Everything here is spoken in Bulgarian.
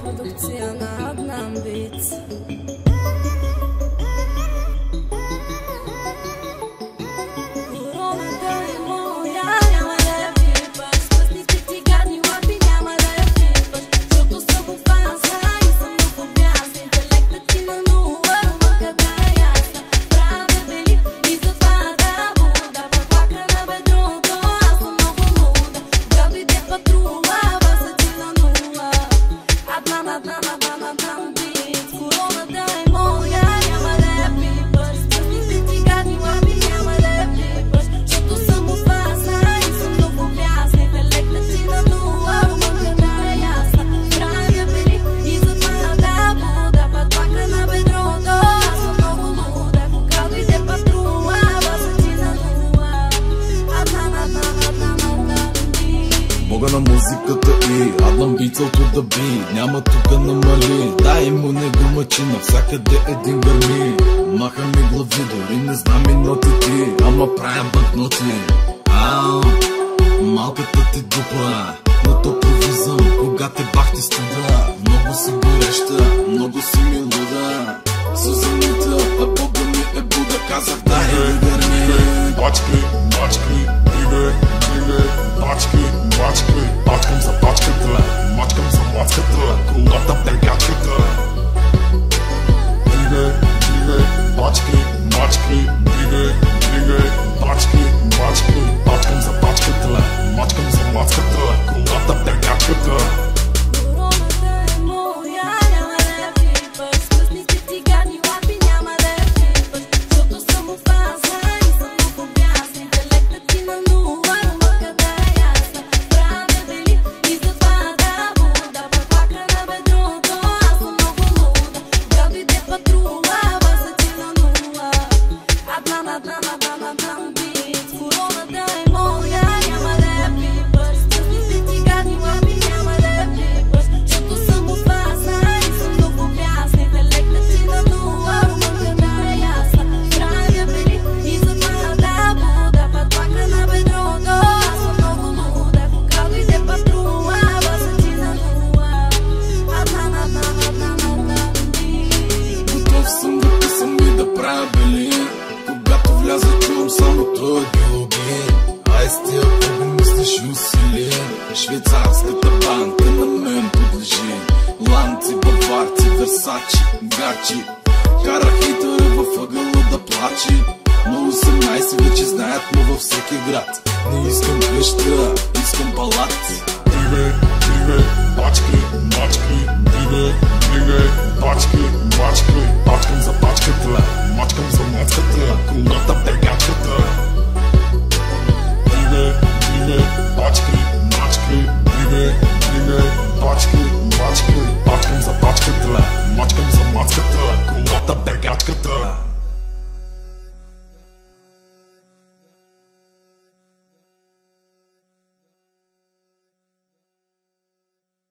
Produkcija na Adnan Beats. Бога на музиката и Adnan Beats да би. Няма тука намали, дай му не го мъчи, навсякъде един гърми. Маха ми глави, дори не знам и нотите, ама правя банкноти. Малката ти дупа на топровизъм, кога те бахти студа. Много си гореща, много си ми луда. Сузанита, а Бога ми е Буда, казах дай ми гърми. Бачки, бачки, дигай, дигай, бачки, бачки, бачкам за бачката, мачкам за мацката, колата бегачката. Дигай, дигай, бачки, бачки, дигай, дигай, бачки, бачки, бачкам за бачката, мачкам за мацката, колата бегачката. Когато вляза чувам само той биологин. Ай с тия много мислиш усилие. Швейцарската банка на мен подлежи. Ланци, баварци, версачи, гарчи. Кара хейтъра във ъгъла да плачи. На 18 вече знаят му във всеки град. Не искам къща, искам палат. Дигай, дигай, бачки, бачки, дигай, дигай, бачки, бачки, бачкам за бачката.